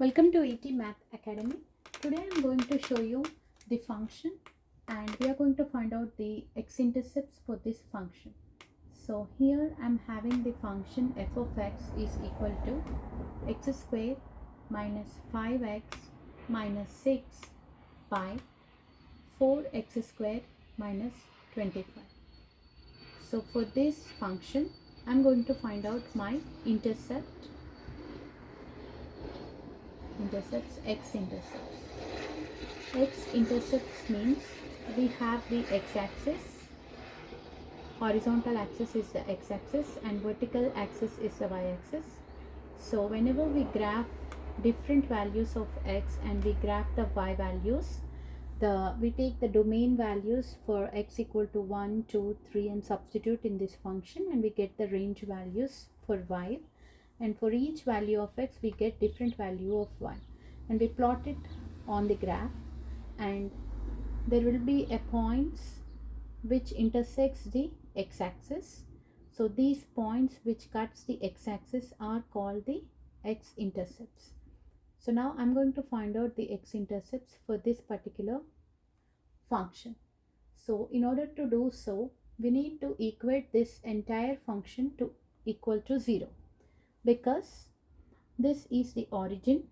Welcome to ET Math Academy. Today I am going to show you the function and we are going to find out the x-intercepts for this function. So here I am having the function f of x is equal to x squared minus 5x minus 6 by 4x squared minus 25. So for this function I am going to find out my x-intercepts, x-intercepts. X-intercepts means we have the x-axis, horizontal axis is the x-axis and vertical axis is the y-axis. So whenever we graph different values of x and we graph the y values, we take the domain values for x equal to 1, 2, 3 and substitute in this function and we get the range values for y, and for each value of x we get different value of y and we plot it on the graph, and there will be a points which intersects the x-axis. So these points which cuts the x-axis are called the x-intercepts. So now I'm going to find out the x-intercepts for this particular function. So in order to do so, we need to equate this entire function to equal to 0, because this is the origin,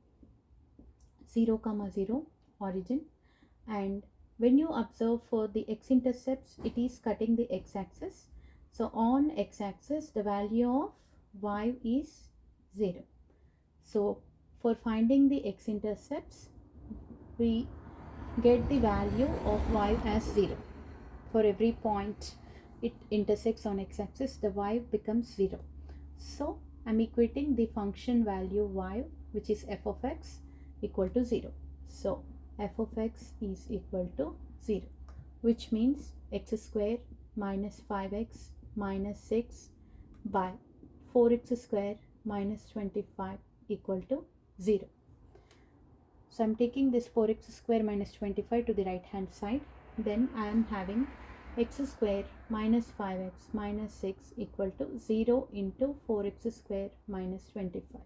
0, 0 origin, and when you observe for the x-intercepts, it is cutting the x-axis. So on x-axis the value of y is 0. So for finding the x-intercepts, we get the value of y as 0. For every point it intersects on x-axis, the y becomes 0. So I'm equating the function value y, which is f of x, equal to 0. So f of x is equal to 0, which means x squared minus 5x minus 6 by 4x squared minus 25 equal to 0. So I'm taking this 4x squared minus 25 to the right hand side. Then I am having x squared minus 5x minus 6 equal to 0 into 4x squared minus 25,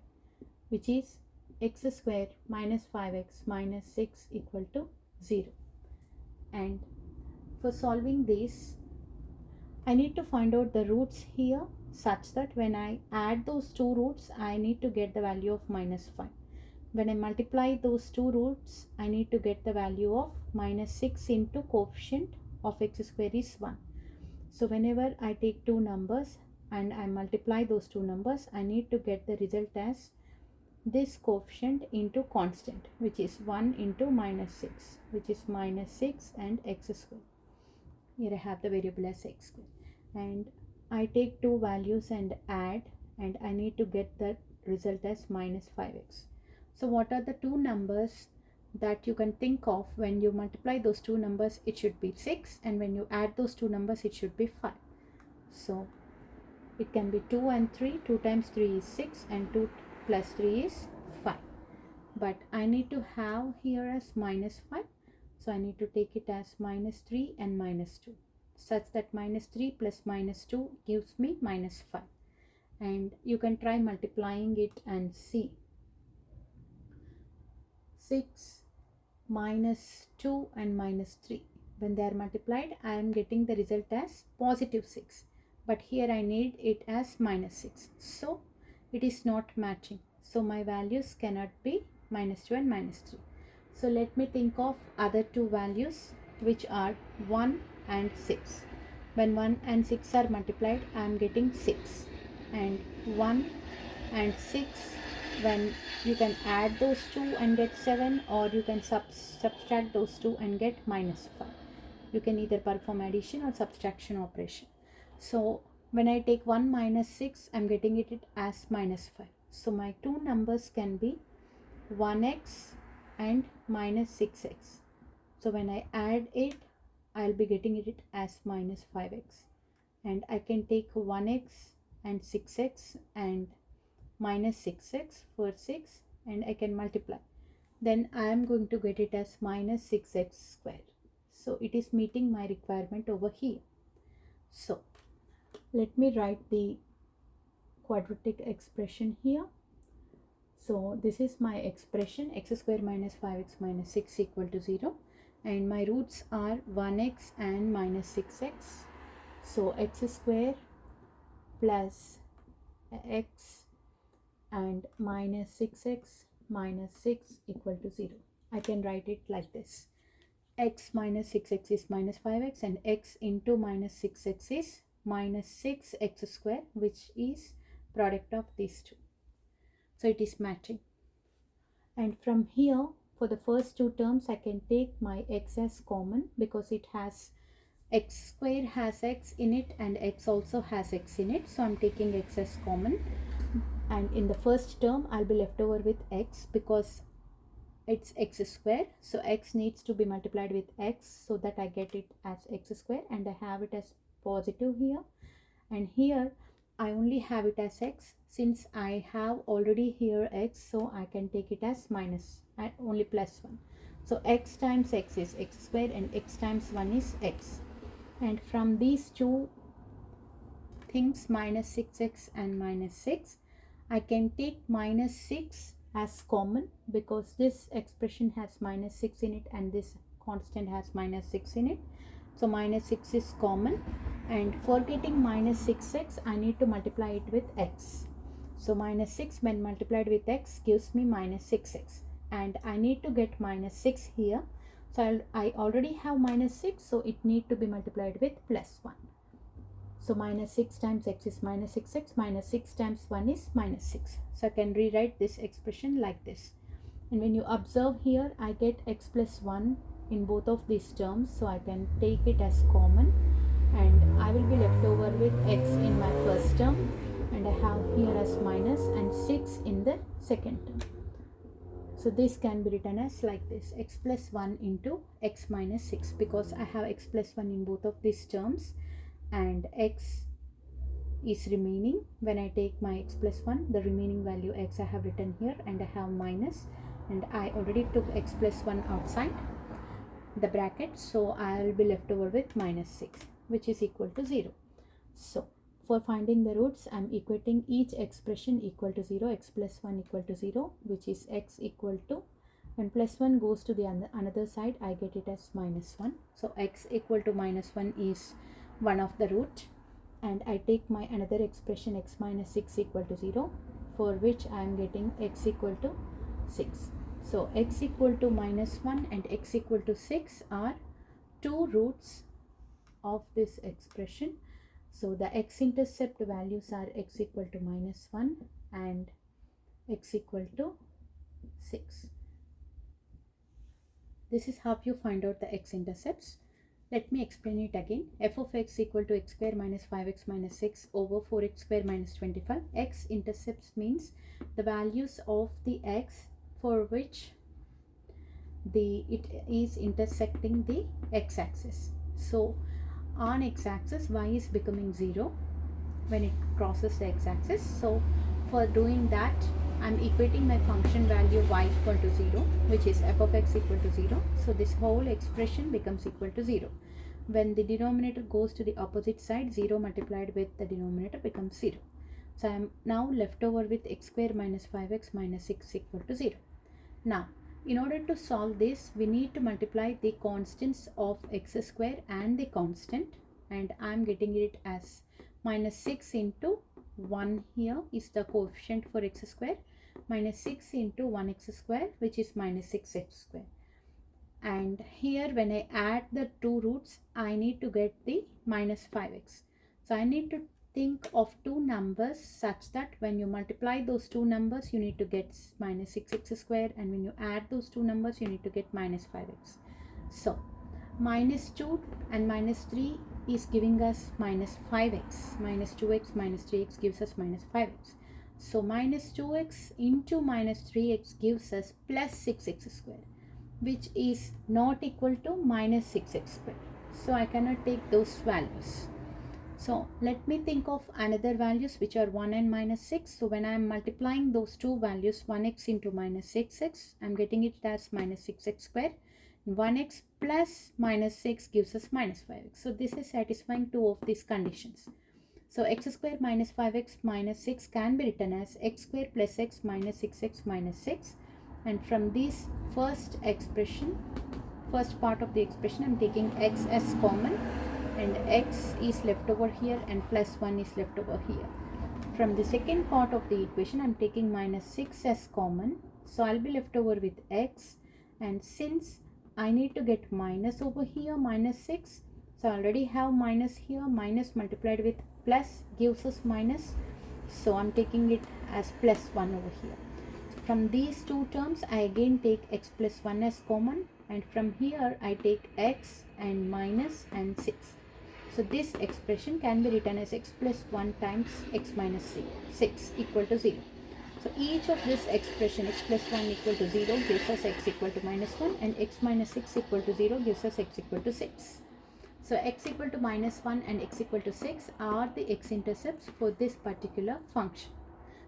which is x squared minus 5x minus 6 equal to 0. And for solving this, I need to find out the roots here such that when I add those two roots, I need to get the value of minus 5. When I multiply those two roots, I need to get the value of minus 6 into coefficient of x squared is 1. So whenever I take two numbers and I multiply those two numbers, I need to get the result as this coefficient into constant, which is 1 into minus 6, which is minus 6 and x squared. Here I have the variable as x squared, and I take two values and add, and I need to get the result as minus 5x. So what are the two numbers that you can think of when you multiply those two numbers? It should be 6, and when you add those two numbers it should be 5. So it can be 2 and 3. 2 times 3 is 6 and 2 plus 3 is 5. But I need to have here as minus 5. So I need to take it as minus 3 and minus 2, such that minus 3 plus minus 2 gives me minus 5. And you can try multiplying it and see. 6 minus 2 and minus 3. When they are multiplied, I am getting the result as positive 6. But here I need it as minus 6. So it is not matching. So my values cannot be minus 2 and minus 3. So let me think of other two values, which are 1 and 6. When 1 and 6 are multiplied, I am getting 6. And 1 and 6, when you can add those two and get 7, or you can subtract those two and get minus 5. You can either perform addition or subtraction operation. So when I take 1 minus 6, I am getting it as minus 5. So my two numbers can be 1x and minus 6x. So when I add it, I'll be getting it as minus 5x. And I can take 1x and 6x and minus 6x for 6, and I can multiply. Then I am going to get it as minus 6x squared. So it is meeting my requirement over here. So let me write the quadratic expression here. So this is my expression, x square minus 5x minus 6 equal to 0, and my roots are 1x and minus 6x. So x square plus x and minus 6x minus 6 equal to 0. I can write it like this. X minus 6x is minus 5x, and x into minus 6x is minus 6x square, which is product of these two. So it is matching. And from here, for the first two terms, I can take my x as common because it has x square has x in it and x also has x in it. So I'm taking x as common. And in the first term, I'll be left over with x because it's x square. So x needs to be multiplied with x so that I get it as x square, and I have it as positive here. And here I only have it as x. Since I have already here x, so I can take it as minus and only plus 1. So x times x is x square and x times 1 is x. And from these two things, minus 6x and minus 6, I can take minus 6 as common because this expression has minus 6 in it and this constant has minus 6 in it. So minus 6 is common, and for getting minus 6x, I need to multiply it with x. So minus 6 when multiplied with x gives me minus 6x, and I need to get minus 6 here. So I already have minus 6, so it need to be multiplied with plus 1. So minus 6 times x is minus 6x, minus 6 times 1 is minus 6. So I can rewrite this expression like this. And when you observe here, I get x plus 1 in both of these terms, so I can take it as common, and I will be left over with x in my first term, and I have here as minus and 6 in the second term. So this can be written as like this, x plus 1 into x minus 6, because I have x plus 1 in both of these terms and x is remaining. When I take my x plus 1, the remaining value x I have written here, and I have minus, and I already took x plus 1 outside the bracket, so I'll be left over with minus 6, which is equal to 0. So for finding the roots, I'm equating each expression equal to 0, x plus 1 equal to 0, which is x equal to, when plus 1 goes to the another side, I get it as minus 1. So x equal to minus 1 is one of the root, and I take my another expression x minus 6 equal to 0, for which I am getting x equal to 6. So x equal to minus 1 and x equal to 6 are two roots of this expression. So the x-intercept values are x equal to minus 1 and x equal to 6. This is how you find out the x-intercepts. Let me explain it again. F of x equal to x square minus 5x minus 6 over 4x square minus 25. X-intercepts means the values of the x for which it is intersecting the x-axis. So on x-axis, y is becoming 0 when it crosses the x-axis. So for doing that, I'm equating my function value y equal to 0, which is f of x equal to 0. So this whole expression becomes equal to 0. When the denominator goes to the opposite side, 0 multiplied with the denominator becomes 0. So I am now left over with x square minus 5x minus 6 equal to 0. Now, in order to solve this, we need to multiply the constants of x square and the constant, and I am getting it as minus 6 into 1 here is the coefficient for x square, minus 6 into 1x square, which is minus 6x square. And here when I add the two roots, I need to get the minus 5x. So I need to think of two numbers such that when you multiply those two numbers, you need to get minus 6x square, and when you add those two numbers, you need to get minus 5x. So minus 2 and minus 3 is giving us minus 5x, minus 2x minus 3x gives us minus 5x. So minus 2x into minus 3x gives us plus 6x square, which is not equal to minus 6x square. So I cannot take those values. So let me think of another values which are 1 and minus 6. So when I am multiplying those two values, 1x into minus 6x, I am getting it as minus 6x square. 1x plus minus 6 gives us minus 5x. So this is satisfying two of these conditions. So x square minus 5x minus 6 can be written as x square plus x minus 6x minus 6. And from this first expression, first part of the expression, I'm taking x as common, and x is left over here and plus 1 is left over here. From the second part of the equation, I'm taking minus 6 as common, so I'll be left over with x, and since I need to get minus over here, minus 6, so I already have minus here, minus multiplied with plus gives us minus, so I'm taking it as plus 1 over here. So from these two terms, I again take x plus 1 as common, and from here I take x and minus and 6. So this expression can be written as x plus 1 times x minus 6 equal to 0. So each of this expression, x plus 1 equal to 0, gives us x equal to minus 1, and x minus 6 equal to 0 gives us x equal to 6. So x equal to minus 1 and x equal to 6 are the x-intercepts for this particular function.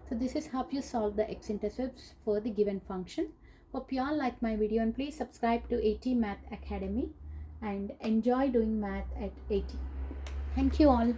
So this is how you solve the x-intercepts for the given function. Hope you all like my video, and please subscribe to AT Math Academy and enjoy doing math at AT. Thank you all.